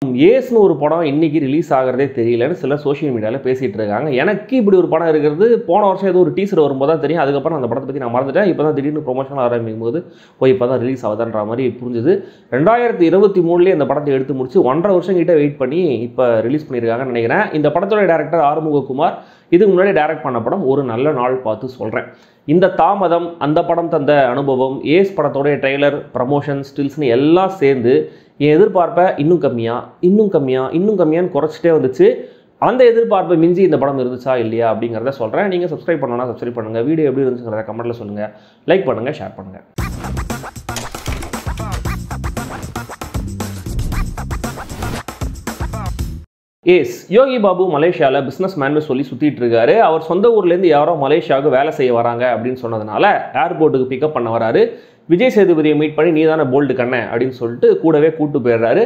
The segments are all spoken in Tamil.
ஏஸ்னு ஒரு படம் இன்னைக்கு ரிலீஸ் ஆகிறதே தெரியலன்னு சில சோஷியல் மீடியாவில் பேசிகிட்டு இருக்காங்க. எனக்கு இப்படி ஒரு படம் இருக்கிறது போன வருஷம் ஏதோ ஒரு டீசர் வரும்போது தான் தெரியும். அதுக்கப்புறம் அந்த படத்தை பற்றி நான் மறந்துட்டேன். இப்போ தான் திடீர்னு ப்ரொமோஷன் ஆரம்பிக்கும் போது இப்போ தான் ரிலீஸ் ஆகுதுன்ற மாதிரி புரிஞ்சுது. 2023 இந்த படத்தை எடுத்து முடிச்சு 1.5 வருஷம் கிட்ட வெயிட் பண்ணி இப்போ ரிலீஸ் பண்ணியிருக்காங்கன்னு நினைக்கிறேன். இந்த படத்தோட டேரக்டர் ஆறுமுககுமார். இதுக்கு முன்னாடி டைரக்ட் பண்ண படம் ஒரு நல்ல நாள் பார்த்து சொல்கிறேன். இந்த தாமதம், அந்த படம் தந்த அனுபவம், ஏஸ் படத்தோடைய ட்ரெய்லர், ப்ரமோஷன், ஸ்டில்ஸ்னு எல்லாம் சேர்ந்து என் எதிர்பார்ப்பை இன்னும் கம்மியான்னு குறைச்சிட்டே வந்துச்சு. அந்த எதிர்பார்ப்பை மிஞ்சி இந்த படம் இருந்துச்சா இல்லையா அப்படிங்கிறத சொல்கிறேன். நீங்கள் சப்ஸ்கிரைப் பண்ணணும்னா சப்ஸ்கிரைப் பண்ணுங்கள். வீடியோ எப்படி இருந்துச்சுங்கிறத கமெண்ட்டில் சொல்லுங்கள். லைக் பண்ணுங்கள், ஷேர் பண்ணுங்கள். ஏஸ் யோகி பாபு மலேசியாவில் பிஸ்னஸ் மேன்னு சொல்லி சுற்றிட்டு இருக்காரு. அவர் சொந்த ஊர்லேருந்து யாரோ மலேசியாவுக்கு வேலை செய்ய வராங்க அப்படின்னு சொன்னதுனால ஏர்போர்ட்டுக்கு பிக்கப் பண்ண வராரு. விஜய் சேதுபதியை மீட் பண்ணி நீ தானே போல்டு கண்ணே அப்படின்னு சொல்லிட்டு கூடவே கூட்டு போயிடுறாரு.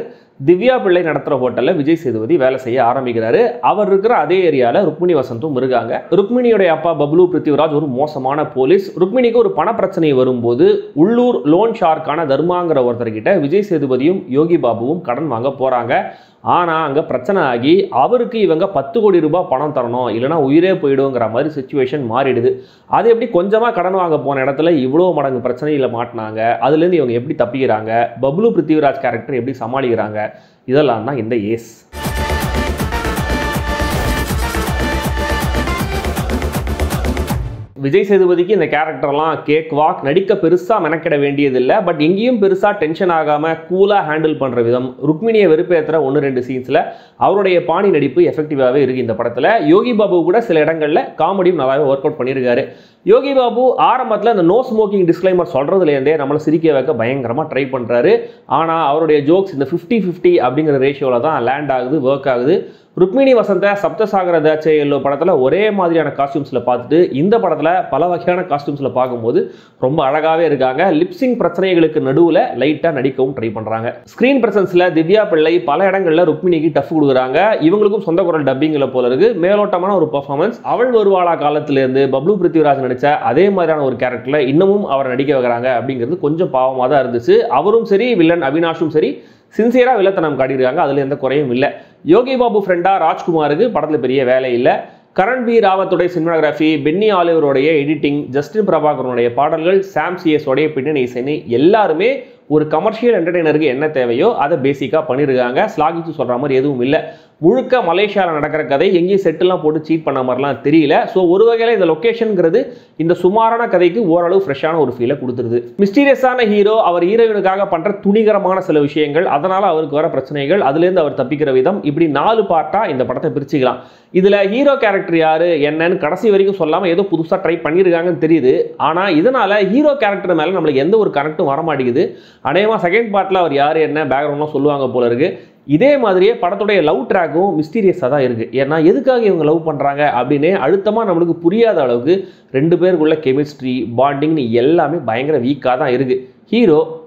திவ்யா பிள்ளை நடத்துகிற ஹோட்டலில் விஜய் சேதுபதி வேலை செய்ய ஆரம்பிக்கிறாரு. அவர் இருக்கிற அதே ஏரியாவில் ருக்மிணி வசந்தும் இருக்காங்க. ருக்மிணியோடைய அப்பா பப்ளு பிருத்திவிராஜ் ஒரு மோசமான போலீஸ். ருக்மிணிக்கு ஒரு பண பிரச்சனை வரும்போது உள்ளூர் லோன் ஷார்க்கான தர்மாங்கிற ஒருத்தர்கிட்ட விஜய் சேதுபதியும் யோகி பாபுவும் கடன் வாங்க போகிறாங்க. ஆனால் அங்கே பிரச்சனை ஆகி அவருக்கு இவங்க 10 கோடி ரூபாய் பணம் தரணும், இல்லைனா உயிரே போயிடுங்கிற மாதிரி சுச்சுவேஷன் மாறிடுது. அது எப்படி கொஞ்சமாக கடன் வாங்க போன இடத்துல இவ்வளோ மடங்கு பிரச்சனையில் மாட்டினாங்க, அதுலேருந்து இவங்க எப்படி தப்பிக்கிறாங்க, பப்ளு பிருத்திவிராஜ் கேரக்டர் எப்படி சமாளிக்கிறாங்க, இதெல்லாம் தான் இந்த ஏஸ். விஜய் சேதுபதிக்கு இந்த கேரக்டர்லாம் கேக் வாக் நடிக்க பெருசாக மெனக்கிட வேண்டியதில்லை. பட் எங்கேயும் பெருசாக டென்ஷன் ஆகாமல் கூலாக ஹேண்டில் பண்ணுற விதம், ருக்மிணியை வெறுப்பேற்றுற 1-2 சீன்ஸில் அவருடைய பாணி நடிப்பு எஃபெக்டிவாகவே இருக்குது இந்த படத்தில். யோகி பாபு கூட சில இடங்களில் காமெடியும் நல்லாவே ஒர்க் அவுட் பண்ணியிருக்காரு. யோகி பாபு ஆரம்பத்தில் இந்த நோ ஸ்மோக்கிங் டிஸ்க்ளைமர் சொல்கிறதுலேருந்தே நம்மளை சிரிக்க வைக்க பயங்கரமாக ட்ரை பண்ணுறாரு. ஆனால் அவருடைய ஜோக்ஸ் இந்த 50-50 அப்படிங்கிற ரேஷியோவில் தான் லேண்ட் ஆகுது, ஒர்க் ஆகுது. ருக்மிணி வசந்த சப்தசாகர தாச்சே எல்லோ படத்தில் ஒரே மாதிரியான காஸ்டியூம்ஸில் பார்த்துட்டு இந்த படத்தில் பல வகையான காஸ்டியூம்ஸில் பார்க்கும்போது ரொம்ப அழகாகவே இருக்காங்க. லிப்சிங் பிரச்சனைகளுக்கு நடுவில் லைட்டாக நடிக்கவும் ட்ரை பண்ணுறாங்க. ஸ்க்ரீன் பிரசன்ஸில் திவ்யா பிள்ளை பல இடங்களில் ருக்மிணிக்கு டஃப் கொடுக்குறாங்க. இவங்களுக்கும் சொந்த குரல் டப்பிங்கில் போல இருக்கு. மேலோட்டமான ஒரு பர்ஃபார்மன்ஸ். அவள் வருவாளா காலத்திலேருந்து பப்ளு பிருத்திவிராஜ் நடித்த அதே மாதிரியான ஒரு கேரக்டரில் இன்னமும் அவர் நடிக்க வைக்கிறாங்க அப்படிங்கிறது கொஞ்சம் பாவமாக தான் இருந்துச்சு. அவரும் சரி, வில்லன் அவினாஷும் சரி, சின்சியராக வில்லத்தனம் காட்டியிருக்காங்க. அதில் எந்த குறையும் இல்லை. யோகி பாபு ஃப்ரெண்டா ராஜ்குமாருக்கு படத்தில் பெரிய வேலை இல்லை. கரண் பி ராவத்துடைய சினிமாகிராஃபி, பென்னி ஆலிவருடைய எடிட்டிங், ஜஸ்டின் பிரபாகரனுடைய பாடல்கள், சாம் சிஎஸோடைய பின்னணி இசைன்னு எல்லாருமே ஒரு கமர்ஷியல் என்டர்டெய்னருக்கு என்ன தேவையோ அதை பேசிக்காக பண்ணியிருக்காங்க. ஸ்லாகிச்சு சொல்கிற மாதிரி எதுவும் இல்லை. முழுக்க மலேசியாவில் நடக்கிற கதை, எங்கேயும் செட்டெல்லாம் போட்டு சீட் பண்ண மாதிரிலாம் தெரியல. ஸோ ஒரு வகையில் இந்த லொக்கேஷனுங்கிறது இந்த சுமாரான கதைக்கு ஓரளவு ஃப்ரெஷ்ஷான ஒரு ஃபீலை கொடுத்துருது. மிஸ்டீரியஸான ஹீரோ அவர் ஹீரோயினுக்காக பண்ணுற துணிகரமான சில விஷயங்கள், அதனால் அவருக்கு வர பிரச்சனைகள், அதுலேருந்து அவர் தப்பிக்கிற விதம், இப்படி 4 பார்ட்டாக இந்த படத்தை பிரிச்சுக்கலாம். இதில் ஹீரோ கேரக்டர் யார் என்னன்னு கடைசி வரைக்கும் சொல்லாமல் ஏதோ புதுசாக ட்ரை பண்ணியிருக்காங்கன்னு தெரியுது. ஆனால் இதனால் ஹீரோ கேரக்டர் மேலே நம்மளுக்கு எந்த ஒரு கனெக்டும் வரமாட்டேங்குது. அநேகமாக செகண்ட் பார்ட்டில் அவர் யார் என்ன பேக்ரவுண்ட்லாம் சொல்லுவாங்க போல இருக்குது. இதே மாதிரியே படத்துடைய லவ் ட்ராக்கும் மிஸ்டீரியஸாக தான் இருக்குது. ஏன்னா எதுக்காக இவங்க லவ் பண்ணுறாங்க அப்படின்னு அழுத்தமாக நம்மளுக்கு புரியாத அளவுக்கு 2 பேருக்குள்ள கெமிஸ்ட்ரி, பாண்டிங்னு எல்லாமே பயங்கர வீக்காக தான் இருக்குது.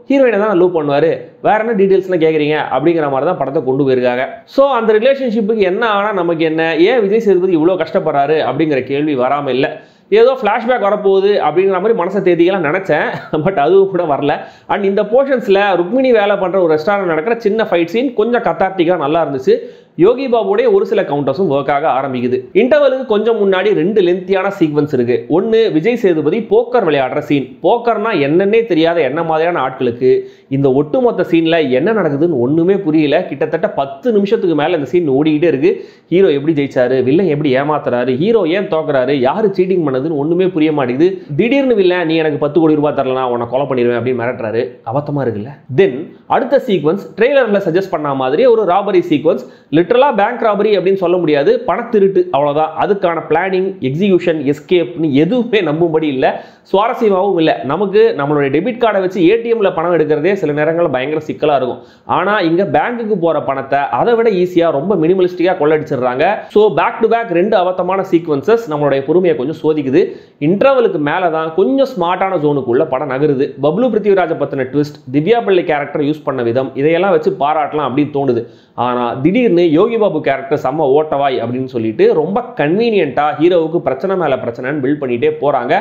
ஹீரோயினை தான் லவ் பண்ணுவார், வேற என்ன டீட்டெயில்ஸ்லாம் கேட்குறீங்க அப்படிங்கிற மாதிரி தான் படத்தை கொண்டு போயிருக்காங்க. ஸோ அந்த ரிலேஷன்ஷிப்புக்கு என்ன ஆனால் நமக்கு என்ன, ஏன் விஜய் சேதுபதி இவ்வளோ கஷ்டப்படுறாரு அப்படிங்கிற கேள்வி வராமல் இல்லை. ஏதோ ஃப்ளாஷ்பேக் வரப்போகுது அப்படிங்கிற மாதிரி மனசை தேதியெல்லாம் நினச்சேன். பட் அதுவும் கூட வரல. அண்ட் இந்த போர்ஷன்ஸில் ருக்மிணி வேலை பண்ணுற ஒரு ரெஸ்டாரண்ட் நடக்கிற சின்ன ஃபைட் சீன் கொஞ்சம் கத்தார்டிக்காக நல்லா இருந்துச்சு. யோகி பாபுடைய ஒரு சில கவுண்டர்ஸும் ஒர்க் ஆக ஆரம்பிக்குது. இன்டர்வலுக்கு கொஞ்சம் முன்னாடி 2 லென்த்தியான சீக்வன்ஸ் இருக்கு. ஒன்று விஜய் சேதுபதி போக்கர் விளையாடுற சீன். போக்கர்னா என்னன்னே தெரியாத என்ன மாதிரியான ஆட்களுக்கு இந்த ஒட்டுமொத்த சீன்ல என்ன நடக்குதுன்னு ஒண்ணுமே புரியல. கிட்டத்தட்ட 10 நிமிஷத்துக்கு மேல இந்த சீன் ஓடிக்கிட்டே இருக்கு. ஹீரோ எப்படி ஜெயிச்சாரு, வில்லன் எப்படி ஏமாத்துறாரு, ஹீரோ ஏன் தோக்குறாரு, யாரு சீட்டிங் பண்ணதுன்னு ஒண்ணுமே புரிய மாட்டேங்குது. திடீர்னு வில்லன் நீ எனக்கு 10 கோடி ரூபாய் தரலாம், உன்னை கொலை பண்ணிடுவேன் அப்படின்னு மிரட்டுறாரு. அபத்தமா இருக்குல்ல. தென் அடுத்த சீக்வன்ஸ் ட்ரெய்லர்ல சஜஸ்ட் பண்ண மாதிரி ஒரு ராபரி சீக்வன்ஸ். லிட்டரலா பேங்க் ராபரி அப்படின்னு சொல்ல முடியாது, பணத்திருட்டு அவ்வளவுதான். அதுக்கான பிளானிங், எக்ஸிகியூஷன், எஸ்கேப்னு எதுவுமே நம்பும்படி இல்லை, சுவாரஸ்யமாகவும் இல்லை. நமக்கு நம்மளுடைய டெபிட் கார்டை வச்சு ஏடிஎம்ல பணம் எடுக்கிறதே சில நேரங்களில் பயங்கர சிக்கலாக இருக்கும். ஆனால் இங்கே பேங்க்குக்கு போகிற பணத்தை அதை விட ஈஸியாக ரொம்ப மினிமலிஸ்டிக்காக கொள்ளடிச்சிடுறாங்க. ஸோ பேக் டு பேக் 2 அபத்தமான சீக்வன்சஸ் நம்மளுடைய பொறுமையை கொஞ்சம் சோதிக்குது. இன்டர்வலுக்கு மேலே தான் கொஞ்சம் ஸ்மார்ட்டான ஜோனுக்குள்ள படம் நகருது. பப்ளு பிருத்திவிராஜை பற்றின ட்விஸ்ட், திவ்யா பிள்ளை கேரக்டர் யூஸ் பண்ண விதம், இதையெல்லாம் வச்சு பாராட்டலாம் அப்படின்னு தோணுது. ஆனால் திடீர்னு யோகி பாபு கேரக்டர் செம்ம ஓட்டவாய் அப்படின்னு சொல்லிட்டு ரொம்ப கன்வீனியன்ட்டாக ஹீரோவுக்கு பிரச்சனை மேலே பிரச்சனைன்னு பில்ட் பண்ணிகிட்டே போகிறாங்க.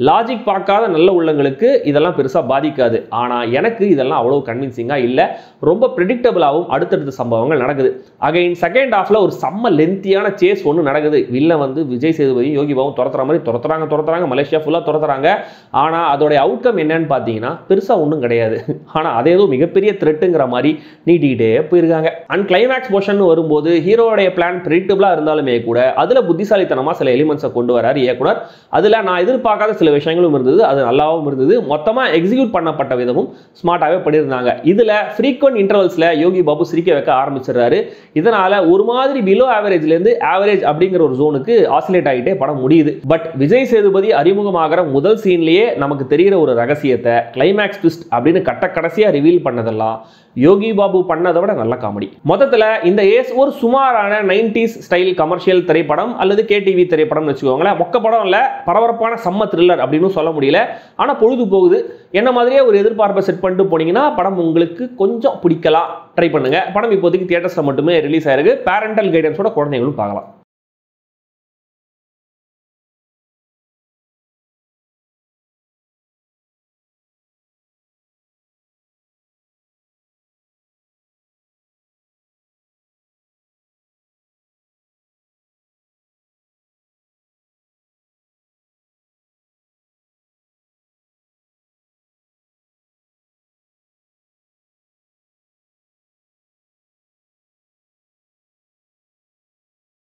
லாஜிக் லாஜிக் பார்க்காத நல்ல உள்ளங்களுக்கு இதெல்லாம் பெருசாக பாதிக்காது. ஆனால் எனக்கு இதெல்லாம் அவ்வளோ கன்வின்சிங்காக இல்லை. ரொம்ப ப்ரெடிக்டபிளாகவும் அடுத்தடுத்த சம்பவங்கள் நடக்குது. அகைன் செகண்ட் ஹாஃப்ல ஒரு செம்ம லென்த்தியான சேஸ் ஒன்று நடக்குது. வில்லன் வந்து விஜய் சேதுபதி யோகி பாபு துரத்துற மாதிரி துரத்துறாங்க, மலேசியா ஃபுல்லாக துரத்துறாங்க. ஆனால் அதோடைய அவுட்கம் என்னன்னு பார்த்தீங்கன்னா பெருசாக ஒன்றும் கிடையாது. ஆனால் அதே ஏதோ மிகப்பெரிய த்ரெட்டுங்கிற மாதிரி நீட்டிக்கிட்டே போயிருக்காங்க. அண்ட் கிளைமேக்ஸ் போர்ஷன் வரும்போது ஹீரோடைய பிளான் ப்ரெடிக்டபிளாக இருந்தாலுமே கூட அதில் புத்திசாலித்தனமாக சில எலிமெண்ட்ஸை கொண்டு வராரு இயக்குனர். அதில் நான் எதிர்பார்க்காத சில விஷயங்களும் இருந்தது, அது நல்லாவும் இருந்தது. மொத்தமாக எக்ஸிக்யூட் பண்ணப்பட்ட விதமும் ஸ்மார்ட்டாகவே பண்ணியிருந்தாங்க. இதில் ஃப்ரீக்வெண்ட் இன்டர்வல்ஸில் யோகி பாபு சிரிக்க வைக்க ஆரம்பிச்சிடுறாரு. இதனால ஒரு மாதிரி பிலோ ஆவரேஜ்லேருந்து ஆவரேஜ் அப்படிங்கிற ஒரு ஜோனுக்கு ஆசிலேட் ஆகிட்டே படம் முடியுது. பட் விஜய் சேதுபதி அறிமுகமாகிற முதல் சீன்லேயே நமக்கு தெரிகிற ஒரு ரகசியத்தை கிளைமேக்ஸ் ட்விஸ்ட் அப்படின்னு கடைசியாக ரிவீல் பண்ணதெல்லாம் யோகி பாபு பண்ணதை விட நல்ல காமெடி. மொத்தத்தில் இந்த ஏஸ் ஒரு சுமாரான 90s ஸ்டைல் கமர்ஷியல் திரைப்படம் அல்லது கேடிவி திரைப்படம்னு வச்சுக்கோங்களேன். மொக்க படம் இல்லை, பரபரப்பான செம்ம த்ரில்லர் அப்படின்னு சொல்ல முடியல. ஆனால் பொழுது போகுது. என்ன மாதிரியே ஒரு எதிர்பார்ப்பை செட் பண்ணிட்டு போனீங்கன்னா படம் உங்களுக்கு கொஞ்சம் பிடிக்கலாம். ட்ரை பண்ணுங்க. படம் இப்போதைக்கு தியேட்டர்ஸில் மட்டுமே ரிலீஸ் ஆயிருக்கு. பேரண்டல் கைடன்ஸோட குழந்தைகளும் பார்க்கலாம்.